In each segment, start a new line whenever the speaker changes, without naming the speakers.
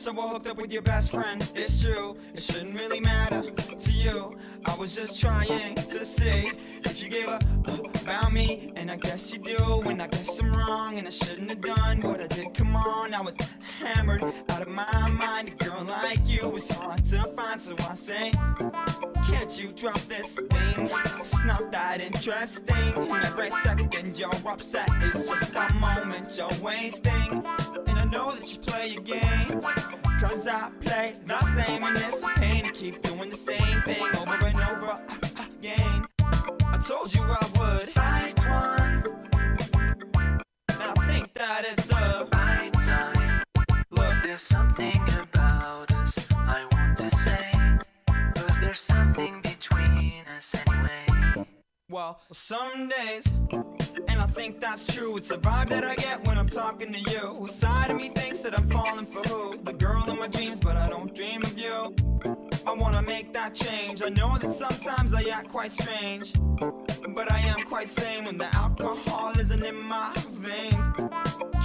So I hooked up with your best friend. It's true, it shouldn't really matter to you. I was just trying to see if you gave a about me, and I guess you do. And I guess I'm wrong, and I shouldn't have done what I did. Come on, I was hammered out of my mind. A girl like you was hard to find, so I say, can't you drop this thing? It's not that interesting. And every second you're upset is just a moment you're wasting. And I know that you play your games, cause I play the same, and it's a pain to keep doing the same thing over and over again. I told you I would write one. Now I think that it's the right time. Look,
There's something about us I want to say, cause there's something between us anyway.
well, some days, and I think that's true. It's a vibe that I get when I'm talking to you. A side of me thinks that I'm falling for who? The girl in my dreams, but I don't dream of you. I wanna make that change. I know that sometimes I act quite strange, but I am quite sane when the alcohol isn't in my veins.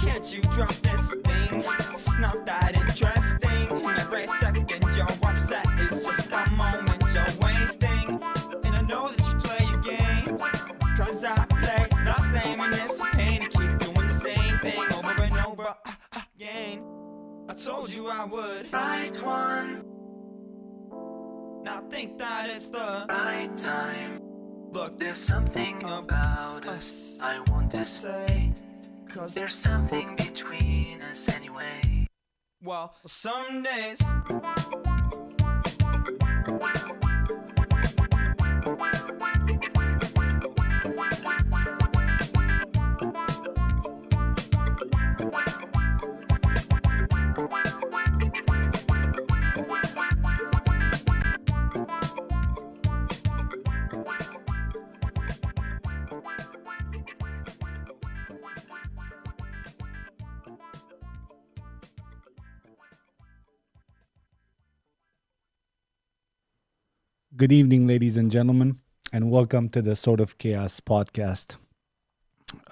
Can't you drop this thing? It's not that interesting. And every second you're upset is just a moment you're wasting. And I know that you play your games, cause I play the same, and it's a pain to keep doing the same thing over and over again. I told you I would
Right one,
now I think that it's the
right time.
look.
There's something about us I want to say,
Cause
there's something between us anyway.
well, some days
Good evening, ladies and gentlemen, and welcome to the Sort of Chaos podcast.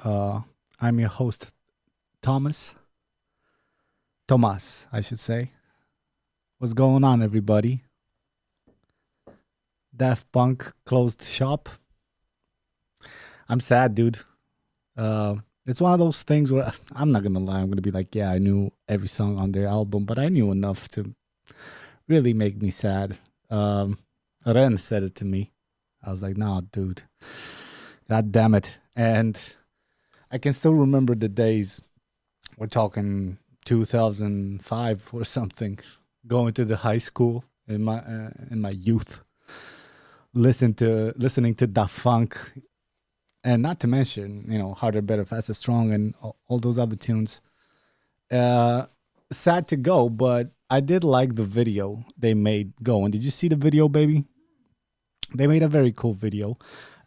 I'm your host, Tomas, I should say. What's going on, everybody? Daft Punk closed shop. I'm sad, dude. It's one of those things where I'm not gonna lie. I'm gonna be like, yeah, I knew every song on their album, but I knew enough to really make me sad. Ren said it to me. I was like, nah, dude. God damn it. And I can still remember the days. We're talking 2005 or something. Going to the high school in my youth. Listening to Daft Punk. And not to mention, Harder, Better, Faster, Strong and all those other tunes. Sad to go, but I did like the video they made going. Did you see the video, baby? They made a very cool video.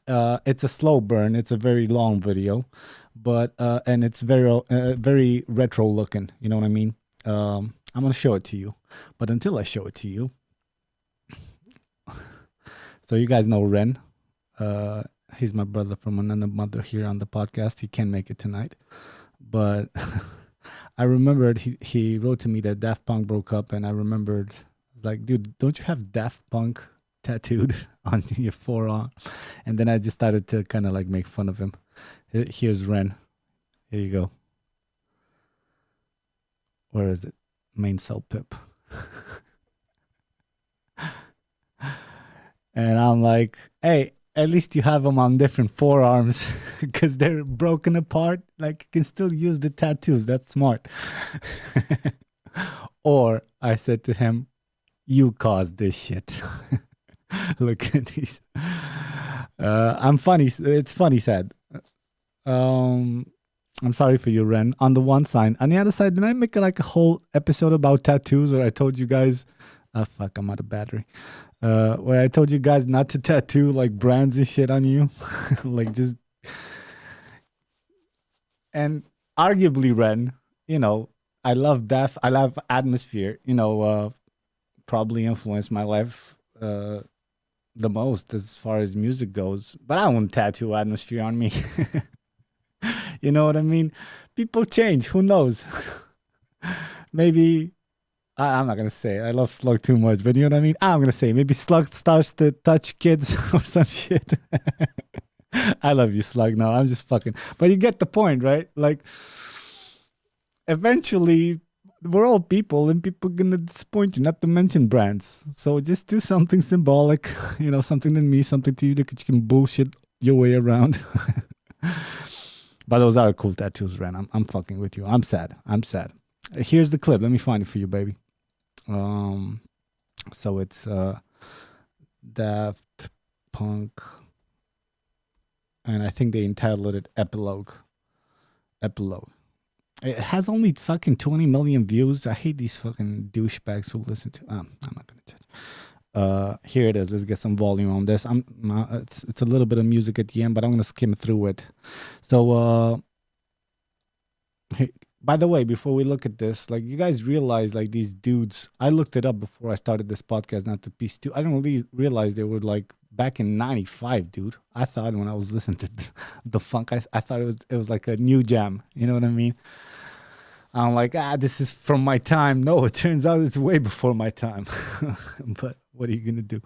It's a slow burn. It's a very long video, but and it's very retro looking. You know what I mean? I'm gonna show it to you, but until I show it to you, so you guys know Ren. He's my brother from another mother here on the podcast. He can't make it tonight, but I remembered he wrote to me that Daft Punk broke up, and I remembered, I was like, dude, don't you have Daft Punk tattooed on your forearm? And then I just started to kind of like make fun of him. Here's Ren. Here you go. Where is it? Main cell pip. And I'm like, hey, at least you have them on different forearms because they're broken apart. Like, you can still use the tattoos. That's smart. Or I said to him, you caused this shit. Look at these. I'm funny. It's funny sad. I'm sorry for you, Ren. On the one side. On the other side, did I make like a whole episode about tattoos where I told you guys, fuck, I'm out of battery. Where I told you guys not to tattoo like brands and shit on you. Like just, and arguably Ren, I love Atmosphere, probably influenced my life the most as far as music goes, but I won't tattoo Atmosphere on me. You know what I mean? People change, who knows? Maybe I'm not gonna say it. I love Slug too much, but you know what I mean. I'm gonna say maybe Slug starts to touch kids or some shit. I love you, Slug. No, I'm just fucking. But you get the point, right? Like, eventually, we're all people, and people gonna disappoint you. Not to mention brands. So just do something symbolic. You know, something to me, something to you that you can bullshit your way around. But those are cool tattoos, Ren. I'm fucking with you. I'm sad. I'm sad. Here's the clip. Let me find it for you, baby. So it's Daft Punk, and I think they entitled it Epilogue. Epilogue. It has only fucking 20 million views. I hate these fucking douchebags who listen to. I'm not gonna judge. Here it is. Let's get some volume on this. It's a little bit of music at the end, but I'm gonna skim through it. So hey, by the way, before we look at this, like, you guys realize, like, these dudes, I looked it up before I started this podcast, not to piece two. I didn't really realize they were like back in '95, dude. I thought when I was listening to the funk, I thought it was like a new jam. You know what I mean? I'm like, this is from my time. No, it turns out it's way before my time. But what are you gonna do?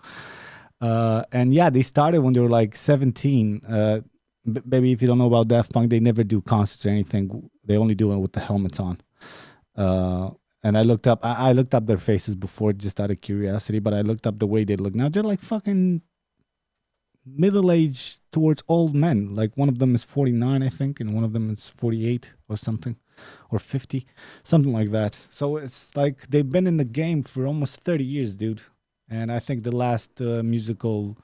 And yeah, they started when they were like 17. Maybe if you don't know about Daft Punk, they never do concerts or anything. They only do it with the helmets on. And I looked up their faces before just out of curiosity, but I looked up the way they look now. They're like fucking middle-aged towards old men. Like, one of them is 49, I think, and one of them is 48 or something, or 50, something like that. So it's like they've been in the game for almost 30 years, dude. And I think the last musical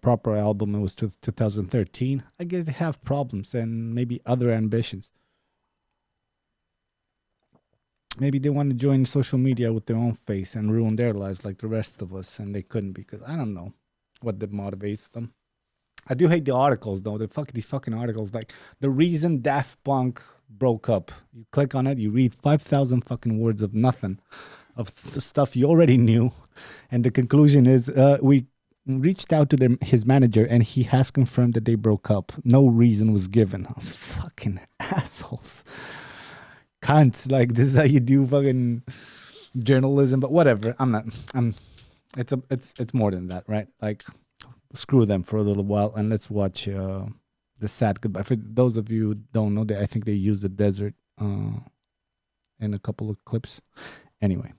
proper album, it was 2013. I guess they have problems and maybe other ambitions. Maybe they want to join social media with their own face and ruin their lives like the rest of us, and they couldn't because I don't know what that motivates them. I do hate the articles though. These fucking articles, like the reason Daft Punk broke up. You click on it, you read 5,000 fucking words of nothing, of the stuff you already knew, and the conclusion is we reached out to his manager and he has confirmed that they broke up. No reason was given. I was fucking assholes. Cunts. Like, this is how you do fucking journalism, but whatever. It's more than that, right? Like, screw them for a little while and let's watch the sad goodbye. For those of you who don't know, I think they used the desert in a couple of clips. Anyway.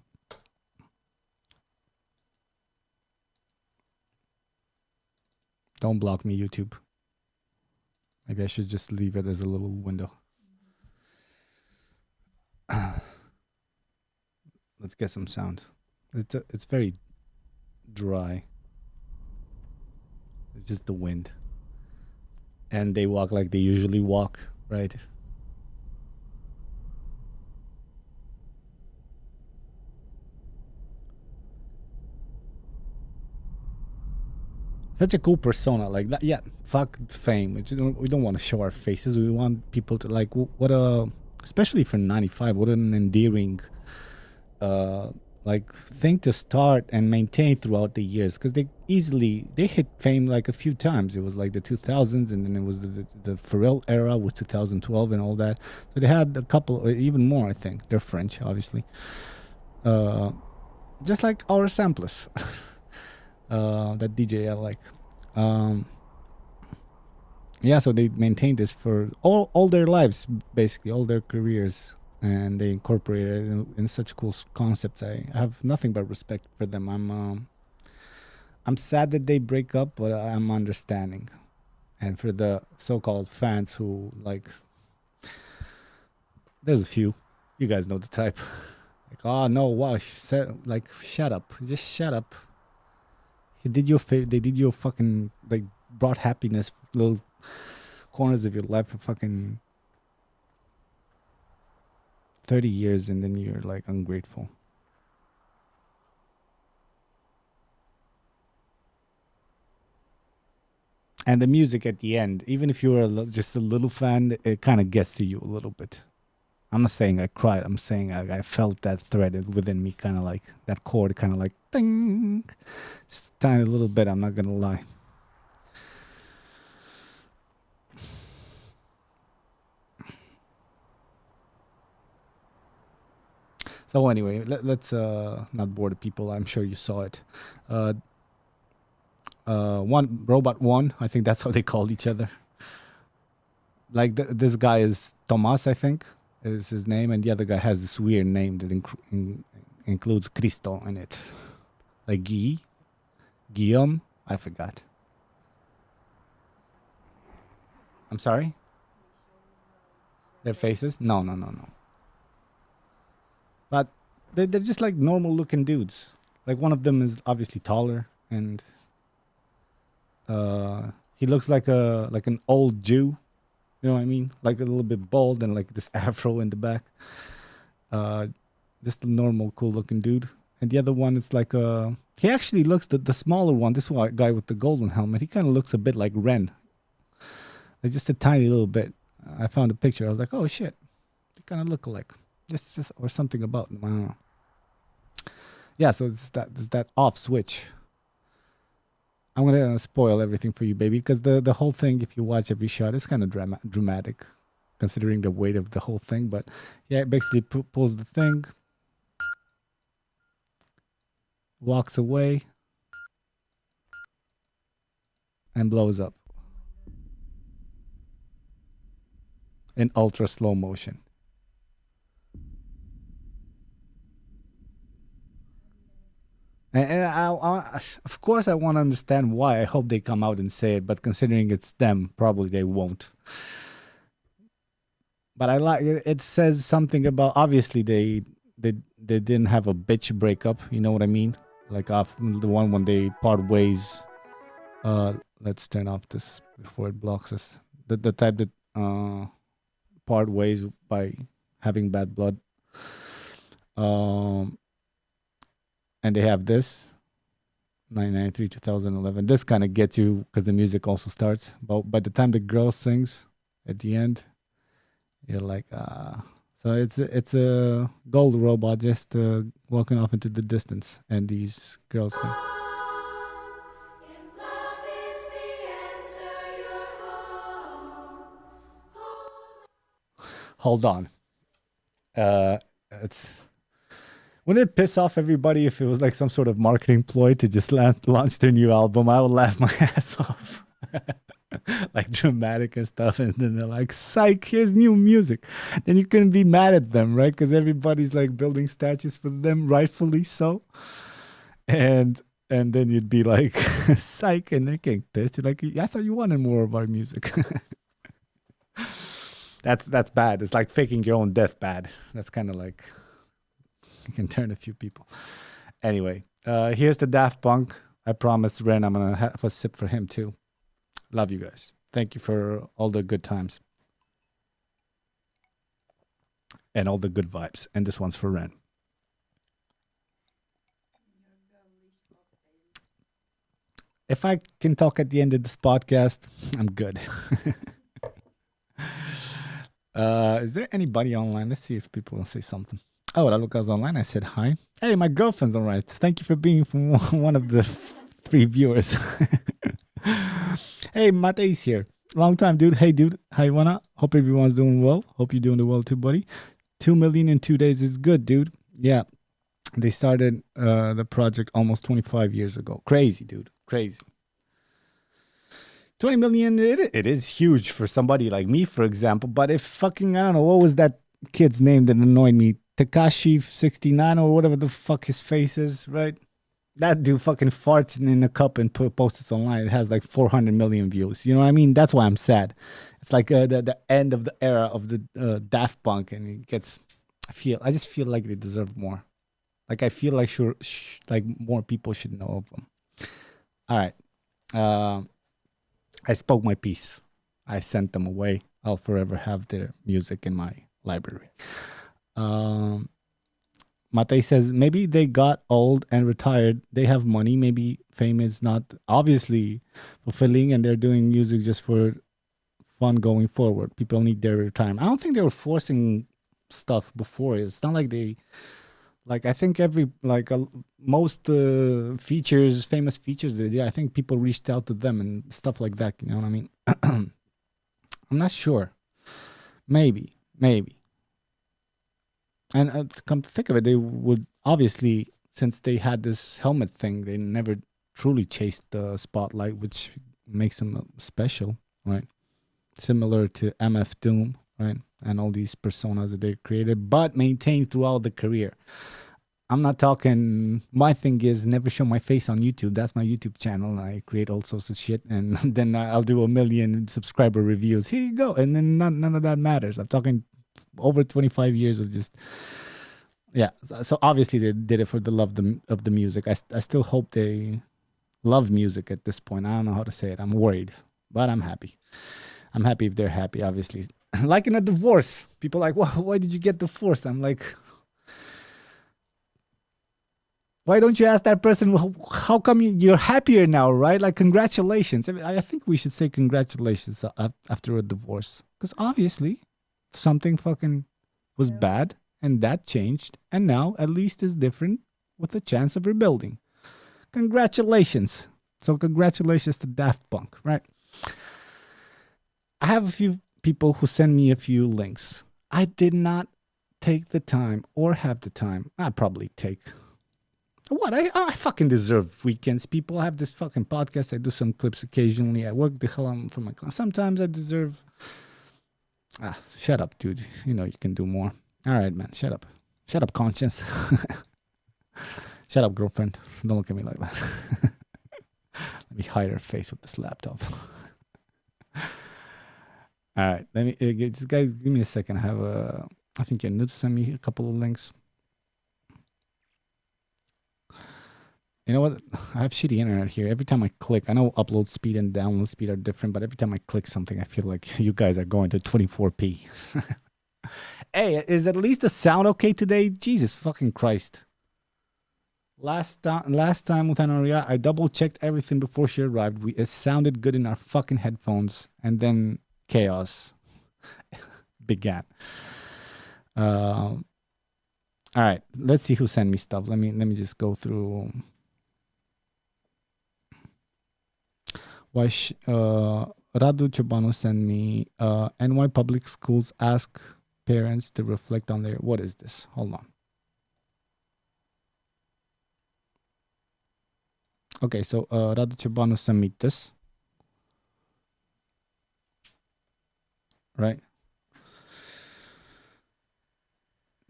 Don't block me, YouTube. Maybe I should just leave it as a little window. Let's get some sound. It's very dry. It's just the wind. And they walk like they usually walk, right? Such a cool persona, like that. Yeah, fuck fame. We don't want to show our faces. We want people to like especially for '95. What an endearing, like, thing to start and maintain throughout the years. Because they hit fame like a few times. It was like the 2000s, and then it was the Pharrell era with 2012 and all that. So they had a couple, even more. I think they're French, obviously. Just like our samplers. That DJ I like. Yeah, so they maintained this for all their lives, basically all their careers, and they incorporated it in such cool concepts. I have nothing but respect for them. I'm sad that they break up, but I'm understanding. And for the so-called fans who like, there's a few, you guys know the type. Like, oh no, wow, like, shut up, just shut up. They did your fucking, like, brought happiness, little corners of your life for fucking 30 years, and then you're like ungrateful. And the music at the end, even if you were just a little fan, it kind of gets to you a little bit. I'm not saying I cried. I'm saying I felt that thread within me, kind of like that chord, kind of like ding, just a tiny little bit. I'm not gonna lie. So anyway, let's not bore the people. I'm sure you saw it. Uh, one robot one. I think that's how they called each other. Like this guy is Tomas, I think, is his name, and the other guy has this weird name that includes Cristo in it, like Guillaume. I forgot. I'm sorry. Their faces? No. But they're just like normal looking dudes. Like one of them is obviously taller, and he looks like an old Jew. You know what I mean? Like a little bit bald and like this afro in the back. Just a normal, cool looking dude. And the other one is like he actually looks the smaller one. This guy with the golden helmet. He kind of looks a bit like Ren. Like just a tiny little bit. I found a picture. I was like, oh shit, they kind of look alike. Just or something about them. I don't know. Yeah, so it's that off switch. I'm gonna spoil everything for you, baby, because the whole thing, if you watch every shot, is kind of dramatic, considering the weight of the whole thing. But yeah, it basically pulls the thing, walks away, and blows up in ultra slow motion. And of course, I want to understand why. I hope they come out and say it, but considering it's them, probably they won't. But I like it. It says something about obviously they didn't have a bitch breakup. You know what I mean? Like off the one when they part ways. Let's turn off this before it blocks us. The type that part ways by having bad blood. And they have this 1993 2011. This kind of gets you because the music also starts, but by the time the girl sings at the end, you're like so it's a gold robot just walking off into the distance, and these girls come. Hold on. It's Wouldn't it piss off everybody if it was like some sort of marketing ploy to just launch their new album? I would laugh my ass off. Like dramatic and stuff. And then they're like, psych, here's new music. Then you couldn't be mad at them, right? Because everybody's like building statues for them, rightfully so. And then you'd be like, psych, and they're getting pissed. You're like, I thought you wanted more of our music. That's bad. It's like faking your own death bad. That's kind of like... You can turn a few people. Anyway, here's the Daft Punk. I promised Ren I'm going to have a sip for him too. Love you guys. Thank you for all the good times. And all the good vibes. And this one's for Ren. If I can talk at the end of this podcast, I'm good. Is there anybody online? Let's see if people will say something. Oh, I look, I was online. I said hi. Hey, my girlfriend's all right. Thank you for being from one of the 3 viewers. Hey, Mate's here. Long time, dude. Hey, dude. How you wanna? Hope everyone's doing well. Hope you're doing well too, buddy. 2 million in 2 days is good, dude. Yeah. They started the project almost 25 years ago. Crazy, dude. Crazy. 20 million, it is huge for somebody like me, for example. But if fucking, I don't know, what was that kid's name that annoyed me? Takashi 69 or whatever the fuck his face is, right? That dude fucking farts in a cup and posts it online. It has like 400 million views. You know what I mean? That's why I'm sad. It's like the end of the era of the Daft Punk, and it gets. I just feel like they deserve more. Like I feel like like more people should know of them. All right, I spoke my piece. I sent them away. I'll forever have their music in my library. Mate says maybe they got old and retired. They have money. Maybe fame is not obviously fulfilling, and they're doing music just for fun going forward. People need their retirement. I don't think they were forcing stuff before. It's not like they, like I think most features, famous features they did. I think people reached out to them and stuff like that. You know what I mean? I'm not sure. Maybe. And to come to think of it, they would obviously, since they had this helmet thing, they never truly chased the spotlight, which makes them special, right? Similar to MF Doom, right? And all these personas that they created, but maintained throughout the career. I'm not talking. My thing is never show my face on YouTube. That's my YouTube channel. And I create all sorts of shit, and then I'll do 1 million subscriber reviews. Here you go, and then none of that matters. I'm talking over 25 years of just yeah. So obviously they did it for the love of the music. I still hope they love music at this point. I don't know how to say it. I'm worried, but I'm happy. I'm happy if they're happy. Obviously, like in a divorce, people are like, why did you get divorced? I'm like, why don't you ask that person, well, how come you're happier now, right? Like, congratulations. I think we should say congratulations after a divorce. Because obviously, something fucking was bad, and that changed, and now at least is different with a chance of rebuilding. Congratulations. So congratulations to Daft Punk, right? I have a few people who send me a few links. I did not take the time or have the time. I'd probably take... What? I fucking deserve weekends, people. I have this fucking podcast. I do some clips occasionally. I work the hell out for my class. Sometimes I deserve... shut up, dude. You know you can do more. All right, man. Shut up. Shut up, conscience. Shut up, girlfriend. Don't look at me like that. Let me hide her face with this laptop. All right. Let me... guys, give me a second. I think you're new to send me a couple of links. You know what? I have shitty internet here. Every time I click, I know upload speed and download speed are different, but every time I click something, I feel like you guys are going to 24p. Hey, is at least the sound okay today? Jesus fucking Christ. Last time with Anoria, I double checked everything before she arrived. It sounded good in our fucking headphones, and then chaos began. All right, let's see who sent me stuff. Let me just go through. Why Radu Chobano sent me NY public schools ask parents to reflect on their... What is this? Hold on. Okay, so Radu Chobano sent me this. Right?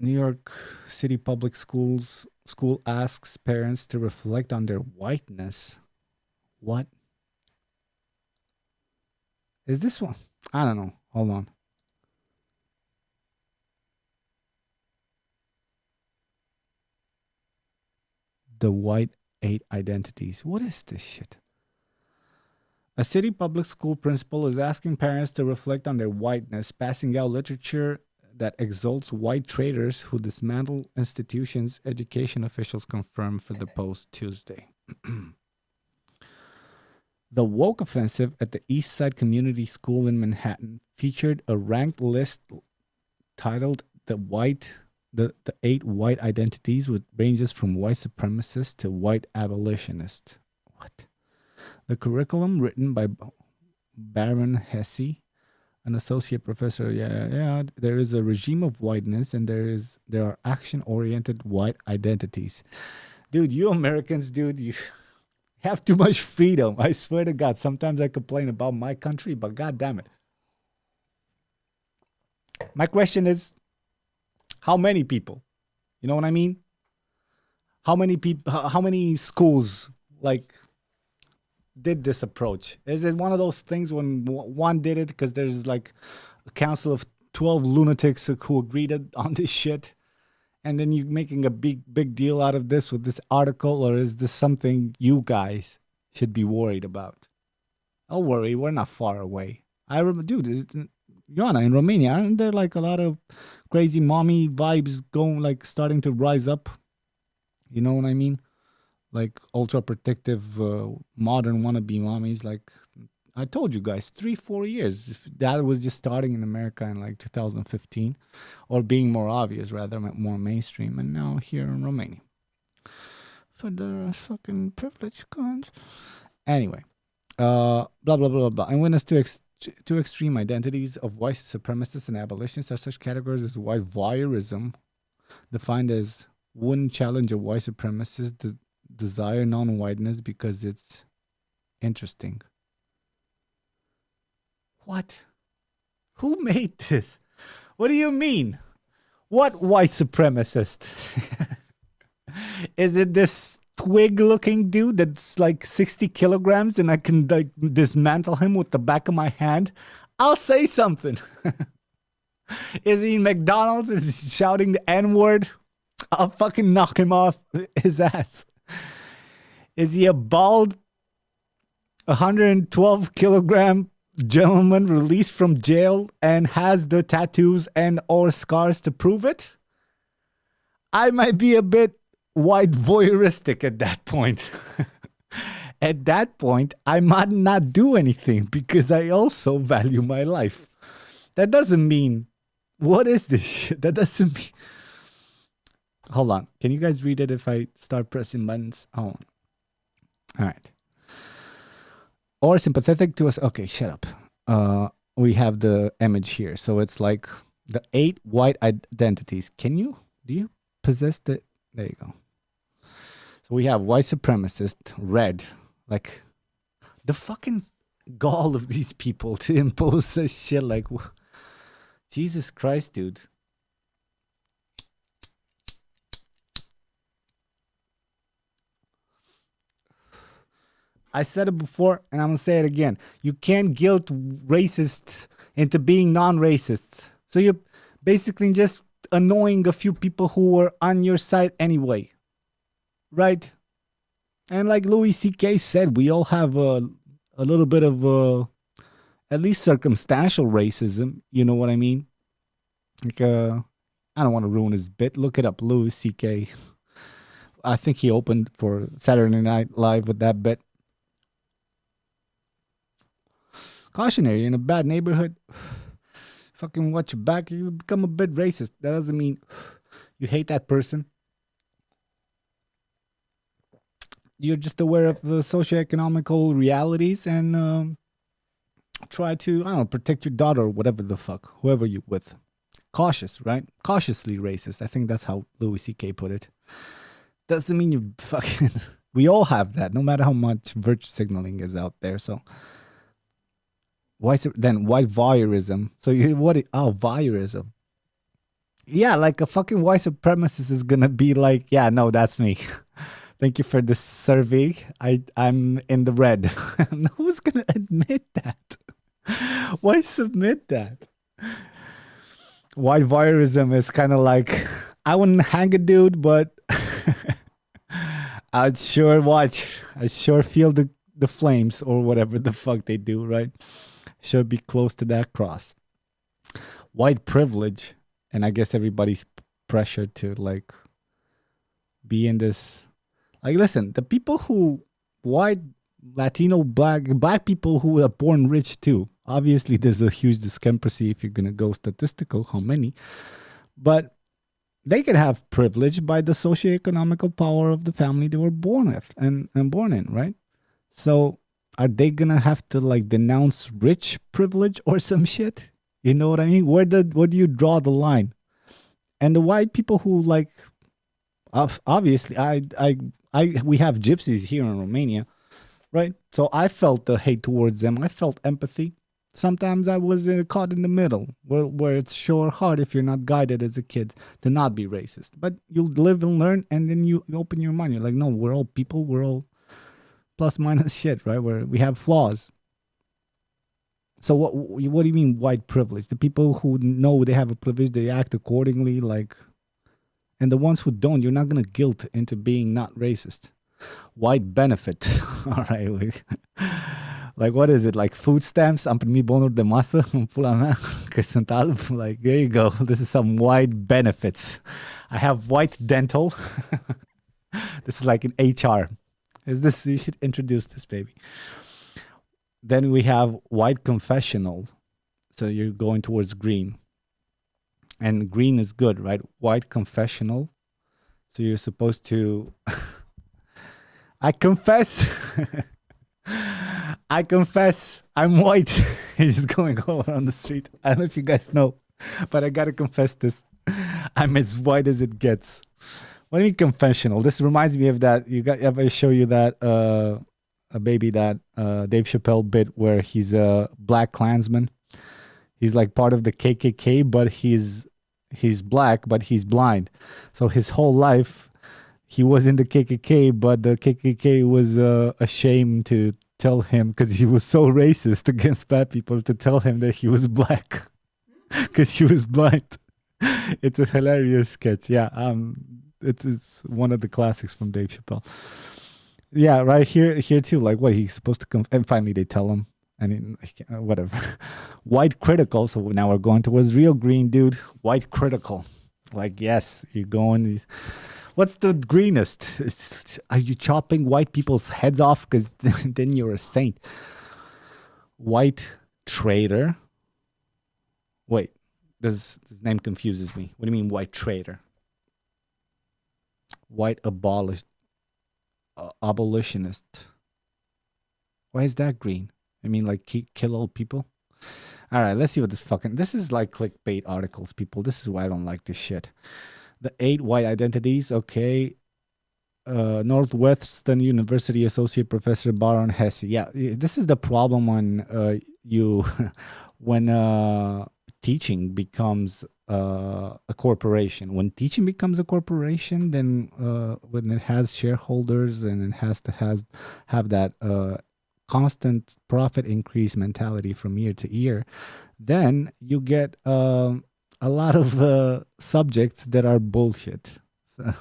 New York City Public School asks parents to reflect on their whiteness. What? Is this one? I don't know. Hold on. The white 8 identities. What is this shit? A city public school principal is asking parents to reflect on their whiteness, passing out literature that exalts white traitors who dismantle institutions, education officials confirmed for the Post Tuesday. The woke offensive at the East Side Community School in Manhattan featured a ranked list titled the 8 white identities, with ranges from white supremacists to white abolitionists. What? The curriculum, written by Baron Hesse, an associate professor. Yeah. There is a regime of whiteness, and there are action-oriented white identities. Dude, you Americans, dude, you have too much freedom. I swear to God. Sometimes I complain about my country, but God damn it. My question is, how many people? You know what I mean? How many people? How many schools did this approach? Is it one of those things when one did it because there's like a council of 12 lunatics who agreed on this shit, and then you're making a big deal out of this with this article? Or is this something you guys should be worried about? Don't worry, we're not far away. Dude, Joanna, in Romania, aren't there like a lot of crazy mommy vibes starting to rise up? You know what I mean? Like ultra protective, modern wannabe mommies. Like I told you guys, 3-4 years. That was just starting in America in like 2015, or being more obvious, rather, more mainstream. And now here in Romania. For the fucking privilege cons. Anyway, blah, blah, blah, blah. And witness to extreme identities of white supremacists and abolitionists are such categories as white voyeurism, defined as wouldn't challenge a white supremacist desire non-whiteness because it's interesting. What? Who made this? What do you mean? What white supremacist? Is it this twig-looking dude that's like 60 kilograms and I can like dismantle him with the back of my hand? I'll say something. Is he in McDonald's and he's shouting the N-word? I'll fucking knock him off his ass. Is he a bald 112 kilogram gentleman released from jail and has the tattoos and or scars to prove it? I might be a bit white voyeuristic at that point. At that point, I might not do anything because I also value my life. That doesn't mean, what is this shit? That doesn't mean. Hold on. Can you guys read it if I start pressing buttons? Hold on. All right. Or sympathetic to us. Okay, shut up. We have the image here. So it's like the 8 white identities. Do you possess the, there you go. So we have white supremacist, red, like the fucking gall of these people to impose this shit. Like, Jesus Christ, dude. I said it before and I'm going to say it again. You can't guilt racists into being non-racists. So you're basically just annoying a few people who were on your side anyway. Right? And like Louis C.K. said, we all have a little bit of at least circumstantial racism. You know what I mean? Like, I don't want to ruin his bit. Look it up, Louis C.K. I think he opened for Saturday Night Live with that bit. Cautionary, you're in a bad neighborhood. Fucking watch your back. You become a bit racist. That doesn't mean you hate that person. You're just aware of the socioeconomical realities and try to, I don't know, protect your daughter or whatever the fuck, whoever you're with. Cautious, right? Cautiously racist. I think that's how Louis C.K. put it. Doesn't mean you fucking... We all have that, no matter how much virtue signaling is out there, so... White voyeurism. So voyeurism. Yeah, like a fucking white supremacist is gonna be like, yeah, no, that's me. Thank you for this survey. I'm in the red. Who's gonna admit that? Why submit that? White voyeurism is kind of like, I wouldn't hang a dude, but I'd sure watch. I sure feel the flames or whatever the fuck they do, right? Should be close to that cross. White privilege, and I guess everybody's pressured to like be in this. Like, listen, the people who white, Latino, black people who are born rich too. Obviously, there's a huge discrepancy if you're gonna go statistical, how many, but they could have privilege by the socioeconomical power of the family they were born with and born in, right? So. Are they gonna have to like denounce rich privilege or some shit? You know what I mean? Where do you draw the line? And the white people who like, obviously, we have gypsies here in Romania, right? So I felt the hate towards them. I felt empathy. Sometimes I was caught in the middle, where it's sure hard if you're not guided as a kid to not be racist. But you live and learn, and then you open your mind. You're like, no, we're all people. We're all plus minus shit, right? Where we have flaws. So what do you mean white privilege? The people who know they have a privilege, they act accordingly, like, and the ones who don't, you're not gonna guilt into being not racist. White benefit. All right. Like, what is it? Like food stamps? Am primit bonuri de masă? Pula mea, că sunt alb. Like, there you go. This is some white benefits. I have white dental. This is like an HR. You should introduce this, baby. Then we have white confessional. So you're going towards green. And green is good, right? White confessional. So you're supposed to... I confess. I confess. I'm white. He's just going all around the street. I don't know if you guys know, but I gotta confess this. I'm as white as it gets. What do you mean confessional? This reminds me of that. You got ever show you that a baby that Dave Chappelle bit where he's a black Klansman. He's like part of the KKK, but he's black, but he's blind. So his whole life he was in the KKK, but the KKK was ashamed to tell him because he was so racist against black people to tell him that he was black because he was blind. It's a hilarious sketch. Yeah, it's one of the classics from Dave Chappelle. Yeah, right here too. Like, what he's supposed to come, and finally they tell him, and whatever. White critical. So now we're going towards real green, dude. White critical. Like, yes, you're going these. What's the greenest? Are you chopping white people's heads off? Because then you're a saint. White traitor. Wait, this name confuses me. What do you mean white traitor? White abolitionist. Why is that green? I mean, like kill all people? All right, let's see what this is like clickbait articles, people. This is why I don't like this shit. The 8 white identities, okay. Northwestern University Associate Professor Baron Hesse. Yeah, this is the problem when when teaching becomes a corporation. When teaching becomes a corporation, then when it has shareholders and it has to have that constant profit increase mentality from year to year, then you get a lot of subjects that are bullshit. So,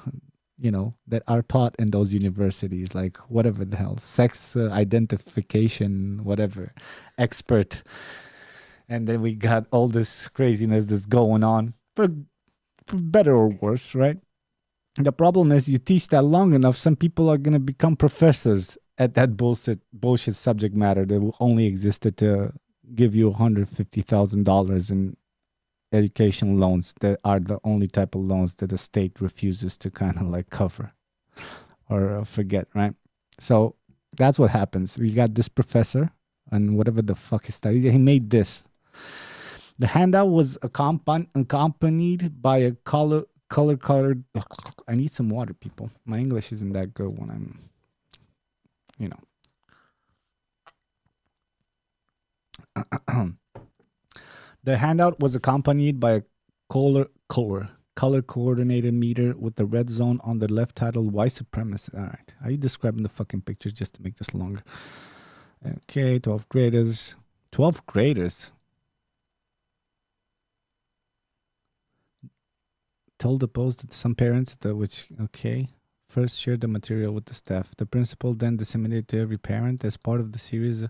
that are taught in those universities, like whatever the hell, sex identification, whatever, expert. And then we got all this craziness that's going on for better or worse, right? The problem is you teach that long enough, some people are going to become professors at that bullshit subject matter that only existed to give you $150,000 in education loans that are the only type of loans that the state refuses to kind of like cover or forget, right? So that's what happens. We got this professor and whatever the fuck he studies, he made this. The handout was accompanied by a color-colored. I need some water, people. My English isn't that good when I'm, The handout was accompanied by a color coordinated meter with the red zone on the left titled "White Supremacy." All right, are you describing the fucking pictures just to make this longer? Okay, 12th graders. 12th graders. Told the post that some parents first shared the material with the staff. The principal then disseminated to every parent as part of the series.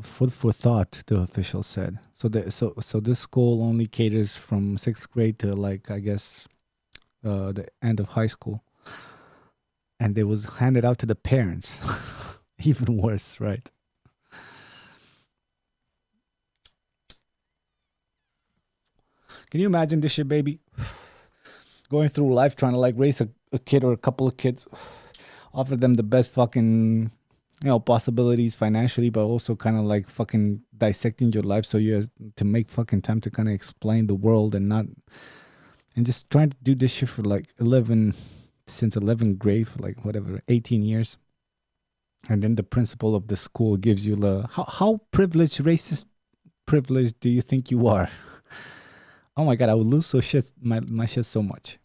Food for thought, the official said. So this school only caters from 6th grade to the end of high school, and it was handed out to the parents. Even worse, right? Can you imagine this shit, baby? Going through life trying to like raise a kid or a couple of kids, offer them the best fucking possibilities financially, but also kind of like fucking dissecting your life so you have to make fucking time to kind of explain the world and just trying to do this shit for like 11th grade for like whatever 18 years, and then the principal of the school gives you how privileged, racist privileged do you think you are? Oh my god, I would lose my shit so much.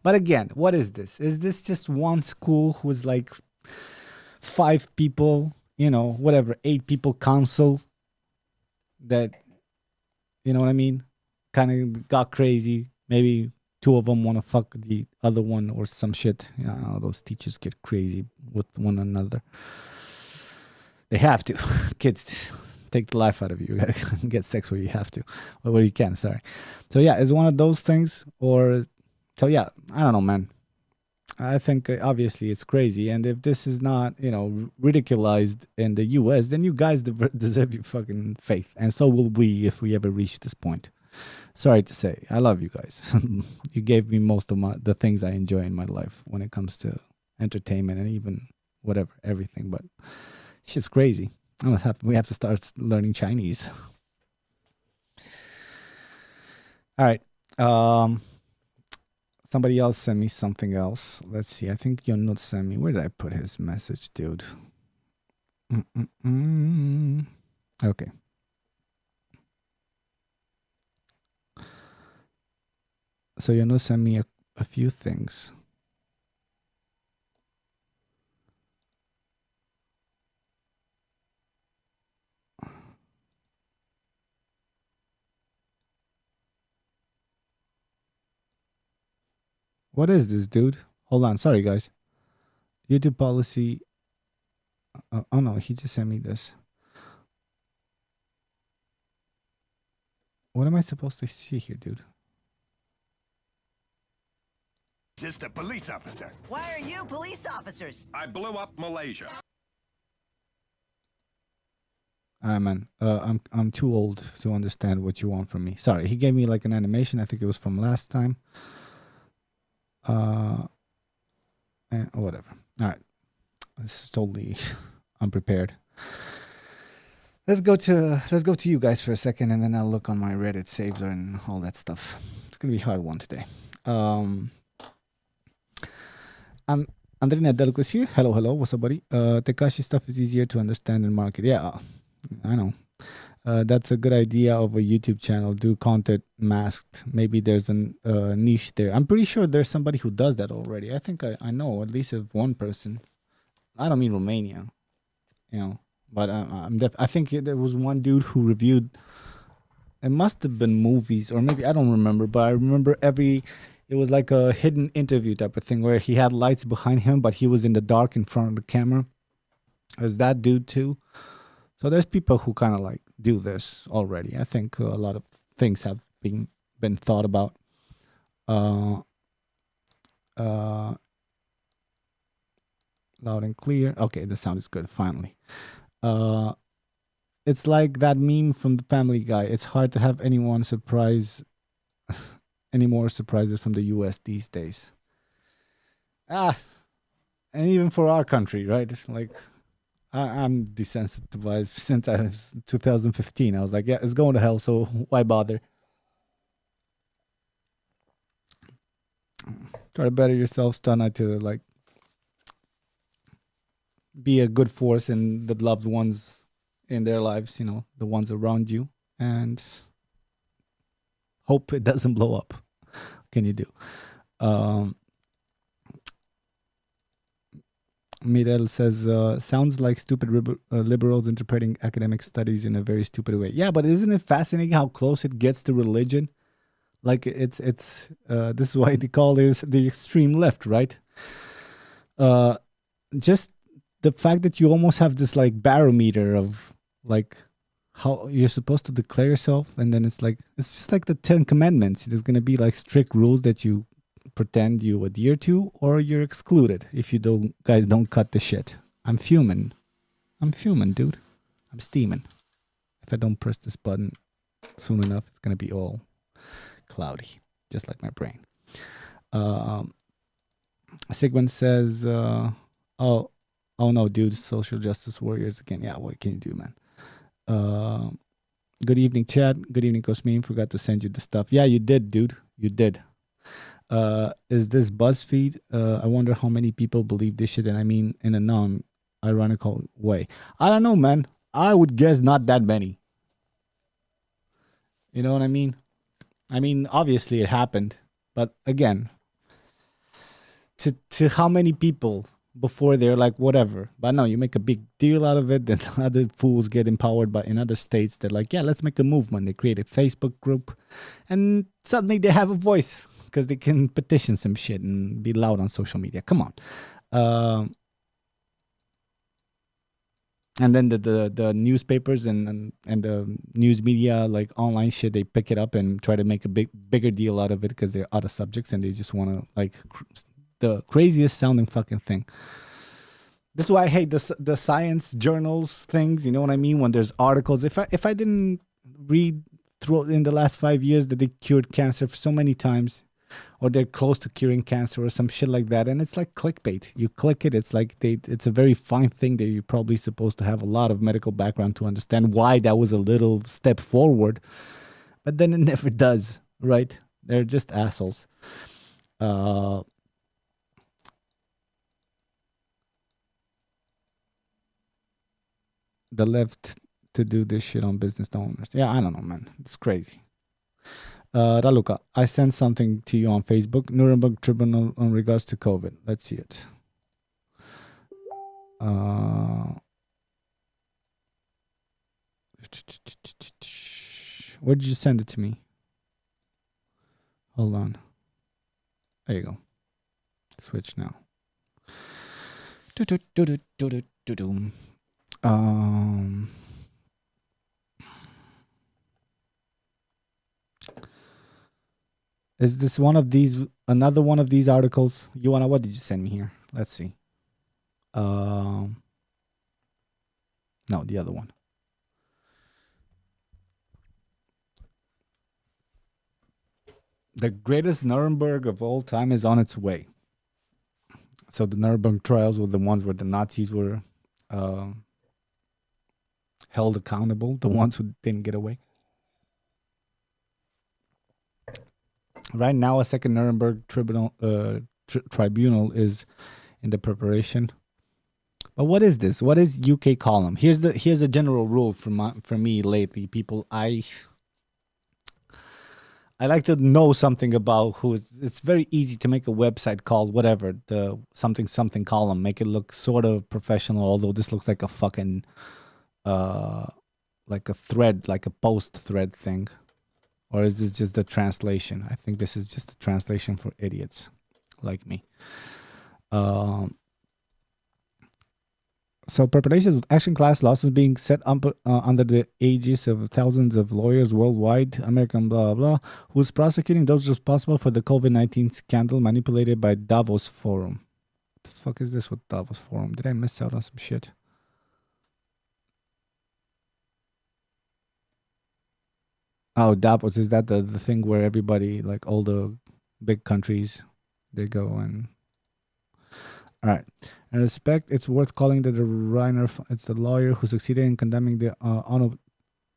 But again, what is this? Is this just one school who's like 5 people, 8 people council that, you know what I mean, kind of got crazy. Maybe 2 of them want to fuck the other one or some shit. I don't know, those teachers get crazy with one another. They have to. Kids take the life out of you. You gotta get sex where you have to, or where you can. Sorry. So yeah, it's one of those things. So yeah, I don't know, man. I think obviously it's crazy, and if this is not, ridiculized in the U.S., then you guys deserve your fucking faith, and so will we if we ever reach this point. Sorry to say, I love you guys. You gave me most of the things I enjoy in my life when it comes to entertainment and even whatever, everything. But shit's crazy. We have to start learning Chinese. All right. Somebody else sent me something else. Let's see. I think Yonut sent me. Where did I put his message, dude? Okay. So Yonut sent me a few things. What is this, dude? Hold on. Sorry, guys. YouTube policy. Oh, no. He just sent me this. What am I supposed to see here, dude?
Just a police officer.
Why are you police officers?
I blew up Malaysia.
Man, I'm too old to understand what you want from me. Sorry, he gave me like an animation. I think it was from last time. Whatever. All right, this is totally unprepared. Let's go to you guys for a second, and then I'll look on my Reddit saves and all that stuff. It's gonna be a hard one today. Andrina Delco is here. Hello. What's up, buddy? Tekashi stuff is easier to understand and market. Yeah, I know. That's a good idea of a YouTube channel. Do content masked. Maybe there's a niche there. I'm pretty sure there's somebody who does that already. I think I know at least of one person. I don't mean Romania, but I think there was one dude who reviewed. It must have been movies, or maybe I don't remember. But I remember it was like a hidden interview type of thing where he had lights behind him, but he was in the dark in front of the camera. It was that dude too. So there's people who kind of like do this already. I think a lot of things have been thought about. Loud and clear. Okay, the sound is good. Finally. It's like that meme from the Family Guy. It's hard to have anyone surprise. Any more surprises from the U.S. these days? And even for our country, right? It's like I'm desensitized since I was 2015. I was like, yeah, it's going to hell, so why bother? Try to better yourselves. Try not to like be a good force in the loved ones in their lives. The ones around you, and hope it doesn't blow up. What can you do? Mirel says, sounds like stupid liberals interpreting academic studies in a very stupid way. Yeah, but isn't it fascinating how close it gets to religion? Like it's this is why they call this the extreme left, right? Just the fact that you almost have this like barometer of like how you're supposed to declare yourself, and then it's just like the 10 Commandments. There's gonna be like strict rules that you pretend you adhere to, or you're excluded if you guys don't cut the shit. I'm fuming, dude. I'm steaming. If I don't press this button soon enough, it's gonna be all cloudy, just like my brain. Sigmund says, oh no, dude, social justice warriors again. Yeah, what can you do, man? Good evening, Chad. Good evening, Cosmin. Forgot to send you the stuff. Yeah, you did, dude. You did. Is this BuzzFeed? I wonder how many people believe this shit, and I mean in a non-ironical way. I don't know, man. I would guess not that many. You know what I mean? I mean, obviously it happened, but again, to how many people before they're like, whatever. But no, you make a big deal out of it, then other fools get empowered in other states. They're like, yeah, let's make a movement. They create a Facebook group, and suddenly they have a voice because they can petition some shit and be loud on social media. Come on. And then the newspapers and the news media, like online shit, they pick it up and try to make a bigger deal out of it because they're out of subjects and they just want to like the craziest sounding fucking thing. This is why I hate the science journals things. You know what I mean? When there's articles, if I didn't read through in the last 5 years that they cured cancer for so many times, or they're close to curing cancer or some shit like that, and it's like clickbait. You click it, it's like it's a very fine thing that you're probably supposed to have a lot of medical background to understand why that was a little step forward, but then it never does, right? They're just assholes. uh, the left to do this shit on business owners. Yeah, I don't know, man. It's crazy. Raluca, I sent something to you on Facebook. Nuremberg Tribunal in regards to COVID. Let's see it. Where did you send it to me? Hold on. There you go. Switch now. Is this one of these, another one of these articles? What did you send me here? Let's see. No, the other one. The greatest Nuremberg of all time is on its way. So the Nuremberg trials were the ones where the Nazis were held accountable, the ones who didn't get away. Right now, a second Nuremberg tribunal is in the preparation. But what is this? What is UK column? Here's a general rule for me lately, people. I like to know something about who. It's very easy to make a website called whatever, the something column, make it look sort of professional, although this looks like a fucking like a thread, like a post thread thing. Or is this just the translation? I think this is just a translation for idiots like me. So preparations with action class lawsuits being set up under the aegis of thousands of lawyers worldwide, American blah, blah, who's prosecuting those responsible for the COVID-19 scandal manipulated by Davos Forum. What the fuck is this with Davos Forum? Did I miss out on some shit? Oh, Davos, is that the thing where everybody, like all the big countries, they go and... All right. In respect, it's worth calling that the Reiner, it's the lawyer who succeeded in condemning the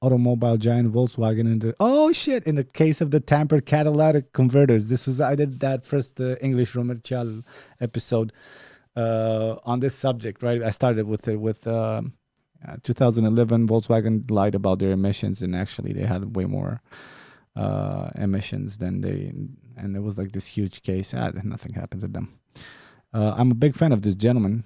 automobile giant Volkswagen in the case of the tampered catalytic converters. I did that first English ROMERCIAL episode on this subject, right? I started with 2011. Volkswagen lied about their emissions, and actually they had way more emissions than and it was like this huge case. Nothing happened to them. I'm a big fan of this gentleman,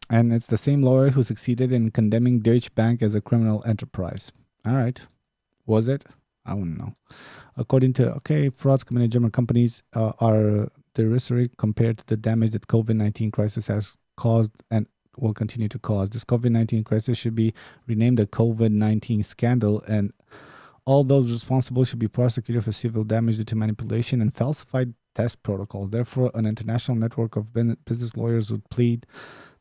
and it's the same lawyer who succeeded in condemning Deutsche Bank as a criminal enterprise. All right. Was it? I wouldn't know. According to, frauds committed German companies are derisory compared to the damage that COVID-19 crisis has caused and will continue to cause. This COVID-19 crisis should be renamed the COVID-19 scandal, and all those responsible should be prosecuted for civil damage due to manipulation and falsified test protocols. Therefore, an international network of business lawyers would plead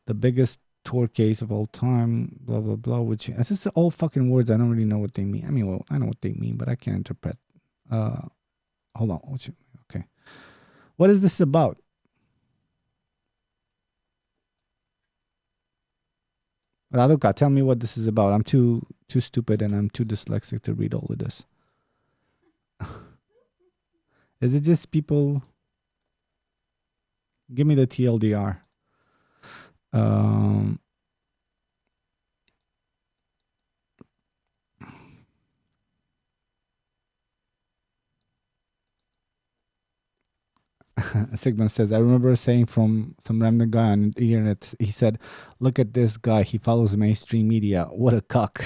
the biggest tort case of all time, blah, blah, blah, which this is all fucking words. I don't really know what they mean. I mean, well, I know what they mean, but I can't interpret. Hold on. Okay. What is this about? Raluca, tell me what this is about. I'm too stupid and I'm too dyslexic to read all of this. Is it just people? Give me the TLDR. Sigmund says, I remember saying from some random guy on the internet, he said, look at this guy. He follows mainstream media. What a cuck.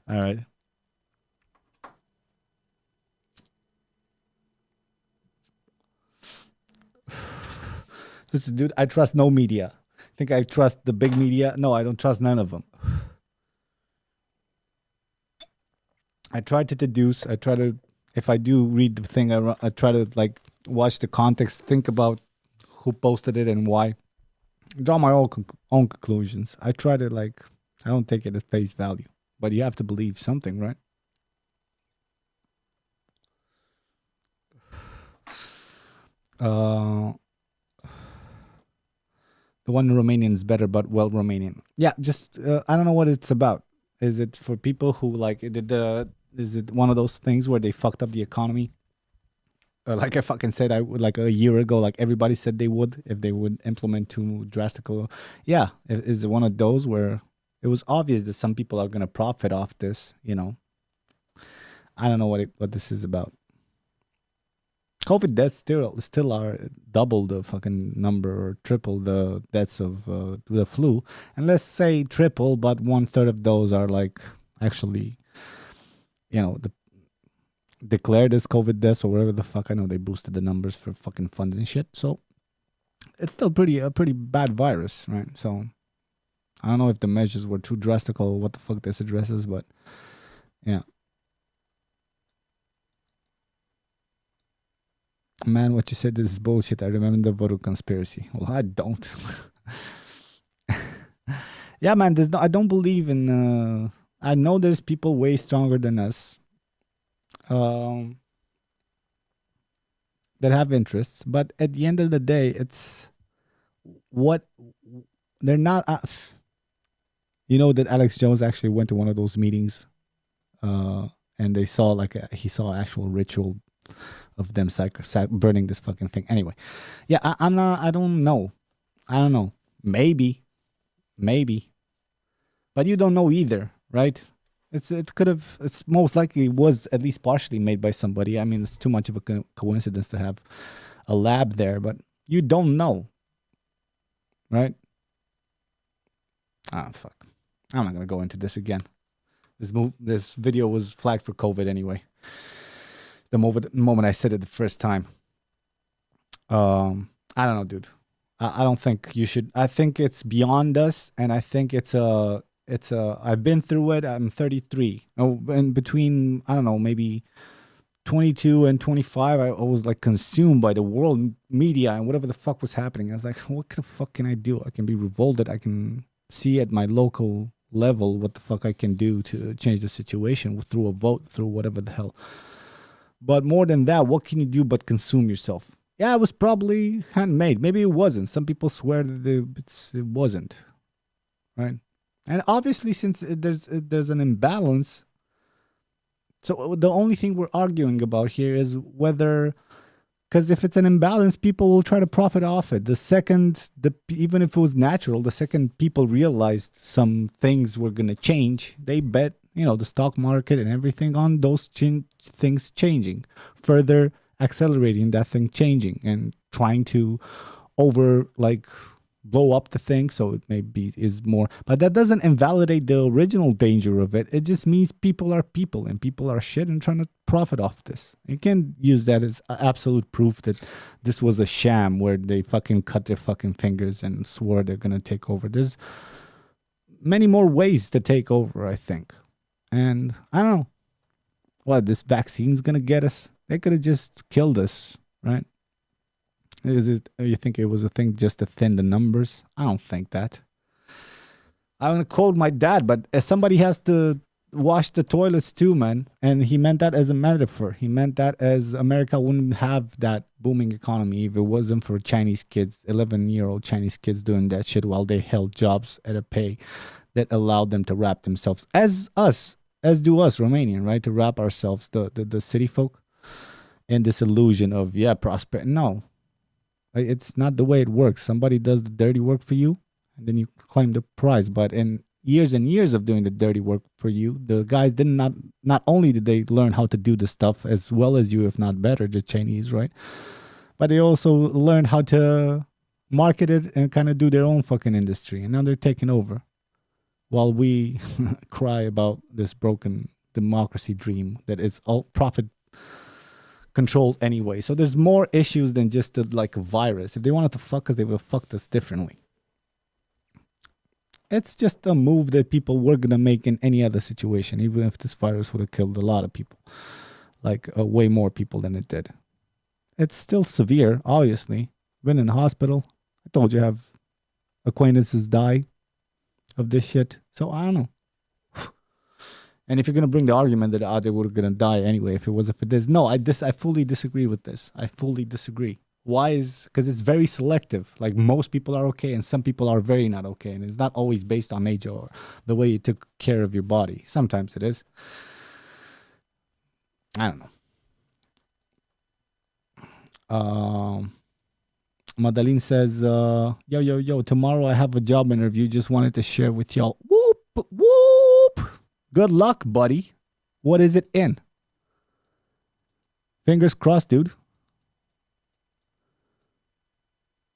All right. Listen, dude, I trust no media. Think I trust the big media? No, I don't trust none of them. I try to deduce. If I do read the thing, I try to like watch the context, think about who posted it and why. Draw my own conclusions. I try to I don't take it at face value. But you have to believe something, right? The one in Romanian is better, but well Romanian. Yeah, just I don't know what it's about. Is it for people who is it one of those things where they fucked up the economy Like I fucking said, I would like a year ago. Like everybody said they would if they would implement too drastic. Yeah, it's one of those where it was obvious that some people are gonna profit off this. You know, I don't know what this is about. COVID deaths still are double the fucking number or triple the deaths of the flu, and let's say triple, but 1/3 of those are like actually, declared as COVID deaths or whatever the fuck. I know they boosted the numbers for fucking funds and shit, so it's still a pretty bad virus, right? So I don't know if the measures were too drastic or what the fuck this addresses, but yeah. Man, what you said is bullshit. I remember the voodoo conspiracy. Well, I don't. Yeah, man. I don't believe in. I know there's people way stronger than us, that have interests, but at the end of the day, it's what they're not. You know that Alex Jones actually went to one of those meetings, and they saw he saw actual ritual of them burning this fucking thing. Anyway, yeah, I'm not. I don't know. I don't know. Maybe, but you don't know either, right? It's most likely was at least partially made by somebody. I mean, it's too much of a coincidence to have a lab there, but you don't know, right? Ah, fuck. I'm not gonna go into this again. This video was flagged for COVID anyway. The moment I said it the first time. I don't know, dude. I don't think you should. I think it's beyond us, and I think it's I've been through it. I'm 33. Oh, and between, I don't know, maybe 22 and 25, I was like consumed by the world media and whatever the fuck was happening. I was like, what the fuck can I do? I can be revolted. I can see at my local level what the fuck I can do to change the situation through a vote, through whatever the hell. But more than that, what can you do but consume yourself? Yeah, it was probably handmade. Maybe it wasn't. Some people swear that it wasn't, right? And obviously, since there's an imbalance, so the only thing we're arguing about here is whether, because if it's an imbalance, people will try to profit off it. Even if it was natural, the second people realized some things were gonna change, they bet the stock market and everything on those things changing, further accelerating that thing changing and trying to blow up the thing so it maybe is more. But that doesn't invalidate the original danger of it. It just means people are people and people are shit and trying to profit off this. You can't use that as absolute proof that this was a sham where they fucking cut their fucking fingers and swore they're gonna take over. There's many more ways to take over, I think. And I don't know what this vaccine's gonna get us. They could have just killed us, right? You think it was a thing just to thin the numbers? I don't think that. I'm gonna quote my dad, but somebody has to wash the toilets too, man. And he meant that as a metaphor. He meant that as America wouldn't have that booming economy if it wasn't for Chinese kids, 11-year-old Chinese kids doing that shit while they held jobs at a pay that allowed them to wrap themselves as do us Romanian, right? To wrap ourselves, the city folk, in this illusion of prosperity. No, it's not the way it works. Somebody does the dirty work for you, and then you claim the prize. But in years and years of doing the dirty work for you, the guys not only did they learn how to do the stuff as well as you, if not better, the Chinese, right? But they also learned how to market it and kind of do their own fucking industry. And now they're taking over, while we cry about this broken democracy dream that is all profit controlled anyway. So there's more issues than just a virus. If they wanted to fuck us, they would have fucked us differently. It's just a move that people were going to make in any other situation, even if this virus would have killed a lot of people, way more people than it did. It's still severe, obviously. Been in the hospital. I told you I have acquaintances die of this shit. So I don't know. And if you're going to bring the argument that they were going to die anyway if it wasn't for this. No, I fully disagree with this. I fully disagree. Why because it's very selective. Like most people are okay and some people are very not okay. And it's not always based on age or the way you took care of your body. Sometimes it is. I don't know. Um, Madeleine says, yo, tomorrow I have a job interview. Just wanted to share with y'all. Whoop, whoop. Good luck, buddy. What is it in? Fingers crossed, dude.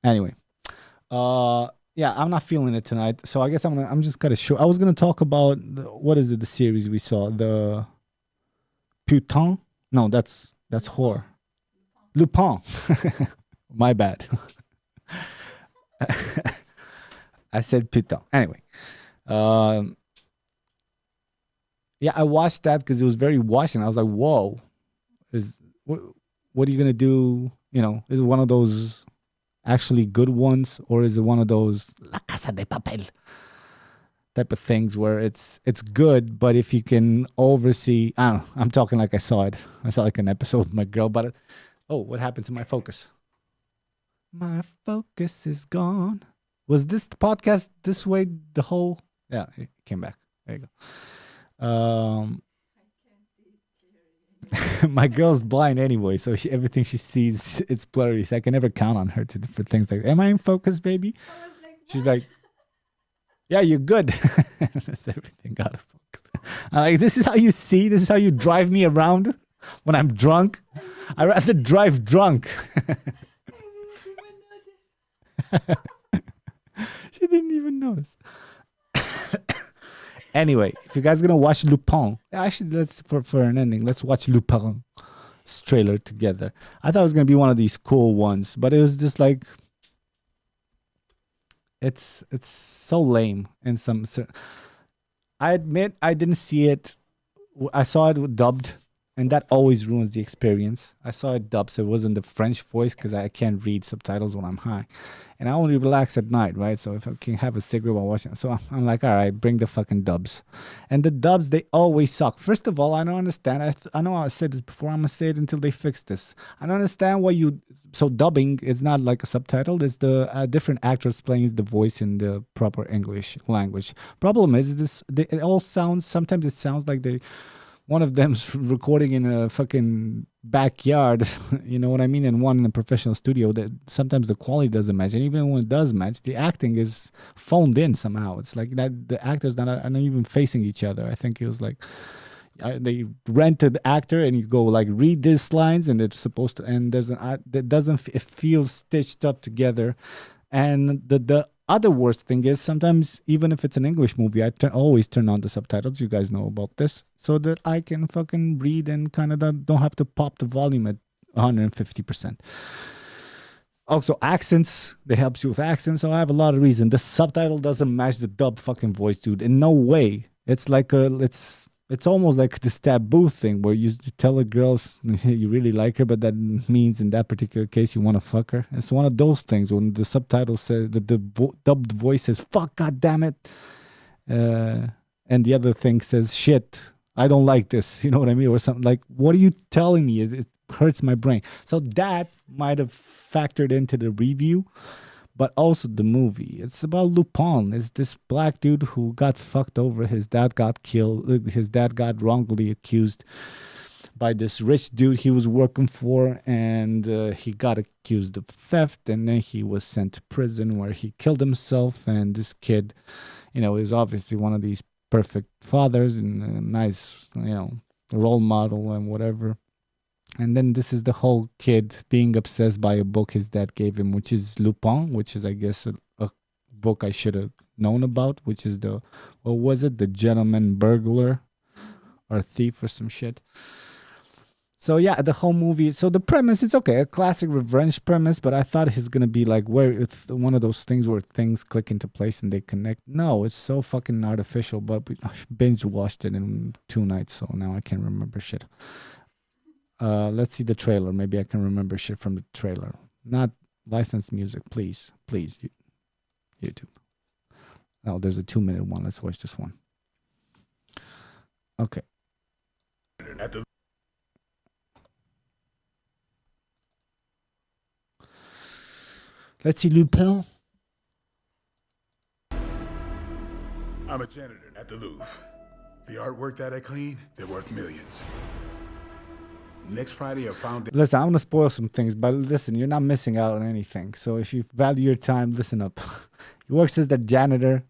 Anyway, yeah, I'm not feeling it tonight, so I guess I'm just gonna show. I was gonna talk about what is it? The series we saw, the Putain. No, that's horror. Lupin. My bad. I said Putain. Anyway, yeah, I watched that because it was very watching. I was like, whoa, what are you gonna do? You know, is it one of those actually good ones, or is it one of those La Casa de Papel type of things where it's good, but if you can oversee, I don't know, I'm talking like I saw it. I saw like an episode with my girl, but oh, what happened to my focus? My focus is gone. Was this podcast this way the whole? Yeah, it came back. There you go. My girl's blind anyway, so everything she sees, it's blurry. So I can never count on her for things like, am I in focus, baby? She's like, yeah, you're good. That's everything out of focus. I'm like, this is how you see? This is how you drive me around when I'm drunk? I'd rather drive drunk. She didn't even notice. Anyway, if you guys are gonna watch Lupin, actually, let's for an ending, let's watch Lupin's trailer together. I thought it was gonna be one of these cool ones, but it was just like it's so lame in some. I admit I didn't see it. I saw it dubbed, and that always ruins the experience. I saw it dubbed, so it wasn't the French voice because I can't read subtitles when I'm high. And I only relax at night, right? So if I can have a cigarette while watching, so I'm like, all right, bring the fucking dubs. And the dubs, they always suck. First of all, I don't understand. I know I said this before. I'm gonna say it until they fix this. I don't understand why you. So dubbing is not like a subtitle. It's the different actors playing the voice in the proper English language. Problem is this. It all sounds. Sometimes it sounds like one of them's recording in a fucking backyard, you know what I mean, and one in a professional studio. That sometimes the quality doesn't match, and even when it does match, the acting is phoned in somehow. It's like that the actors are not even facing each other. I think it was like they rented the actor, and you go like read these lines, and it's supposed to, and there's that doesn't it feels stitched up together, and the other worst thing is sometimes even if it's an English movie, I always turn on the subtitles. You guys know about this, so that I can fucking read and kind of don't have to pop the volume at 150%. Also, accents, they helps you with accents. So I have a lot of reason. The subtitle doesn't match the dub fucking voice, dude. In no way. It's like it's almost like this taboo thing where you tell a girl you really like her, but that means in that particular case you want to fuck her. It's one of those things when the subtitle says the dubbed voice says "fuck, god damn it," and the other thing says "shit, I don't like this." You know what I mean, or something like, "What are you telling me? It hurts my brain." So that might have factored into the review. But also the movie. It's about Lupin. It's this black dude who got fucked over. His dad got killed. His dad got wrongly accused by this rich dude he was working for. And he got accused of theft. And then he was sent to prison where he killed himself. And this kid, you know, is obviously one of these perfect fathers and a nice, you know, role model and whatever. And then this is the whole kid being obsessed by a book his dad gave him, which is Lupin, which is, I guess, a book I should have known about, which is what was it? The Gentleman Burglar or Thief or some shit. So yeah, the whole movie. So the premise is okay, a classic revenge premise, but I thought it's going to be like where it's one of those things where things click into place and they connect. No, it's so fucking artificial, but I binge watched it in 2 nights, so now I can't remember shit. Let's see the trailer. Maybe I can remember shit from the trailer. Not licensed music, please. Please, YouTube. Oh, there's a 2-minute one. Let's watch this one. Okay. Let's see Lupin.
I'm a janitor at the Louvre. The artwork that I clean, they're worth millions. Next Friday, I found it.
Listen, I'm gonna spoil some things, but listen, you're not missing out on anything. So if you value your time, listen up. He works as the janitor,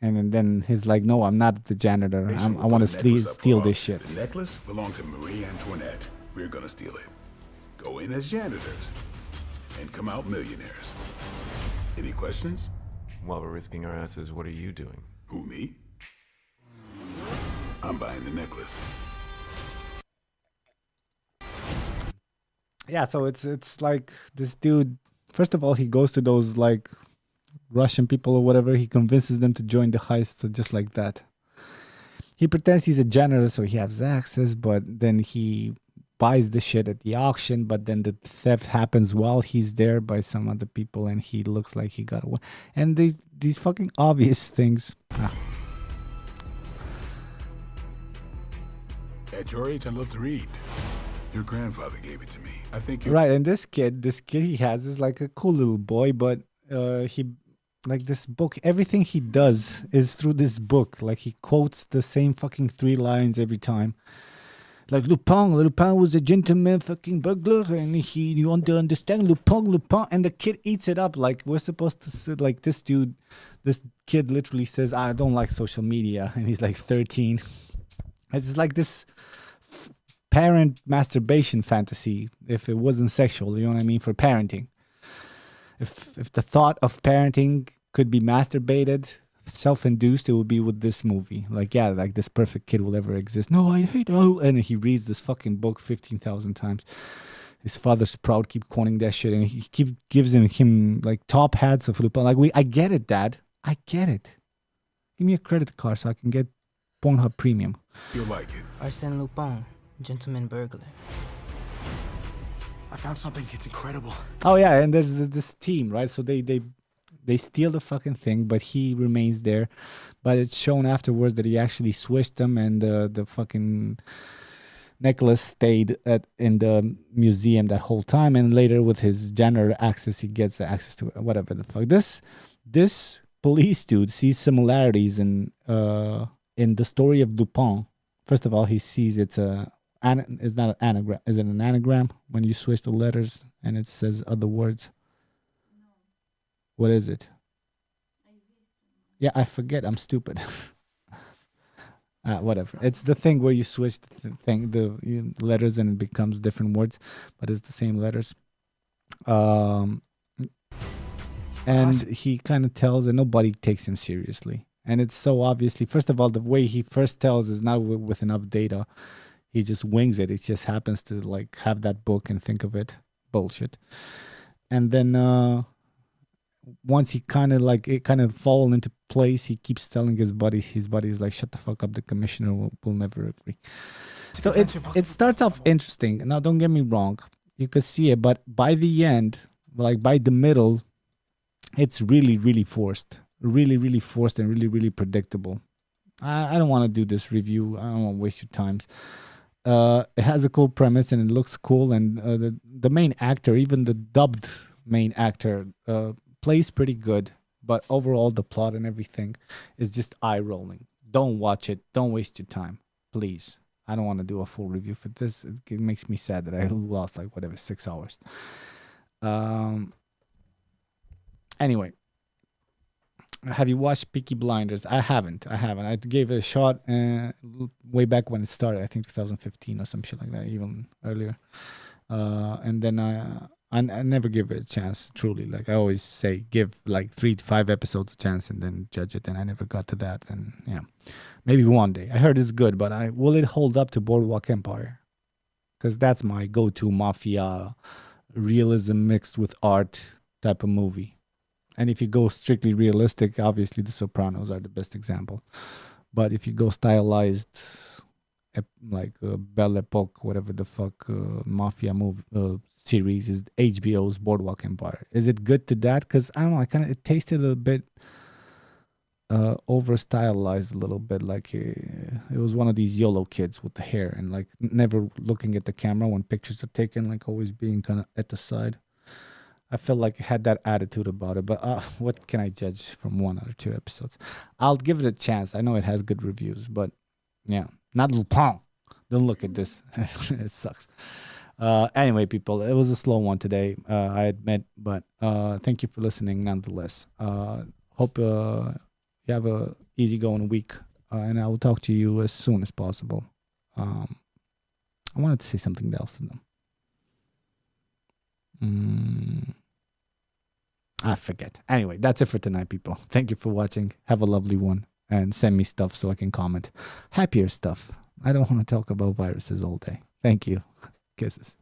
and then he's like, "No, I'm not the janitor. I want to steal this shit."
The necklace belonged to Marie Antoinette. We're gonna steal it. Go in as janitors and come out millionaires. Any questions?
While we're risking our asses, what are you doing?
Who, me? I'm buying the necklace.
Yeah, so it's like this dude. First of all, he goes to those like Russian people or whatever. He convinces them to join the heist, so just like that. He pretends he's a janitor, so he has access, but then he buys the shit at the auction. But then the theft happens while he's there by some other people, and he looks like he got away. And these fucking obvious things.
At your age, I love to read. Your grandfather gave it to me. I think you
Right, and this kid he has is like a cool little boy, but he like this book. Everything he does is through this book. Like he quotes the same fucking 3 lines every time. Like Lupin was a gentleman fucking burglar, and you want to understand Lupin, and the kid eats it up. Like we're supposed to sit like this kid literally says, "I don't like social media," and he's like 13. It's like this parent masturbation fantasy, if it wasn't sexual, you know what I mean, for parenting. If the thought of parenting could be masturbated, self-induced, it would be with this movie. Like, yeah, like this perfect kid will ever exist. No, I hate all. And he reads this fucking book 15,000 times. His father's proud, keep quoting that shit, and he gives him like top hats of Lupin. Like, I get it, Dad. I get it. Give me a credit card so I can get Pornhub Premium.
You'll like it.
Arsène Lupin, gentleman burglar.
I found something. It's incredible.
Oh yeah, and there's this team, right? So they steal the fucking thing, but he remains there. But it's shown afterwards that he actually switched them, and the fucking necklace stayed in the museum that whole time. And later, with his janitor access, he gets access to whatever the fuck. This police dude sees similarities in the story of Dupin. First of all, he sees it's not an anagram. Is it an anagram when you switch the letters and it says other words? No. What is it? Yeah, I forget. I'm stupid. Whatever. It's the thing where you switch the letters and it becomes different words, but it's the same letters. And he kind of tells, and nobody takes him seriously. And it's so obviously, first of all, the way he first tells is not with enough data. He just wings it. It just happens to like have that book and think of it. Bullshit. And then once he kind of fall into place, he keeps telling his buddy's like, shut the fuck up, the commissioner will never agree. So it starts off interesting. Now, don't get me wrong. You could see it, but by the end, like by the middle, it's really, really forced. Really, really forced and really, really predictable. I don't want to do this review. I don't want to waste your times. It has a cool premise and it looks cool. And the main actor, even the dubbed main actor, plays pretty good. But overall, the plot and everything is just eye-rolling. Don't watch it. Don't waste your time. Please. I don't want to do a full review for this. It makes me sad that I lost 6 hours. Anyway. Have you watched Peaky Blinders? I haven't. I gave it a shot way back when it started. I think 2015 or some shit like that, even earlier. And then I never give it a chance. Truly, like I always say, give like 3 to 5 episodes a chance and then judge it. And I never got to that. And yeah, maybe one day. I heard it's good, but will it hold up to Boardwalk Empire? Because that's my go-to mafia realism mixed with art type of movie. And if you go strictly realistic, obviously The Sopranos are the best example. But if you go stylized, like Belle Epoque, whatever the fuck, mafia movie series is HBO's Boardwalk Empire. Is it good to that? Because I don't know, it tasted a bit over stylized a little bit. Like it was one of these YOLO kids with the hair and like never looking at the camera when pictures are taken, like always being kind of at the side. I felt like it had that attitude about it, but what can I judge from 1 or 2 episodes? I'll give it a chance. I know it has good reviews, but yeah, not Lupin. Don't look at this. It sucks. Anyway, people, it was a slow one today, I admit, but thank you for listening nonetheless. Hope you have a easygoing week, and I will talk to you as soon as possible. I wanted to say something else to them. I forget. Anyway, that's it for tonight, people. Thank you for watching. Have a lovely one, and send me stuff so I can comment. Happier stuff. I don't want to talk about viruses all day. Thank you. Kisses.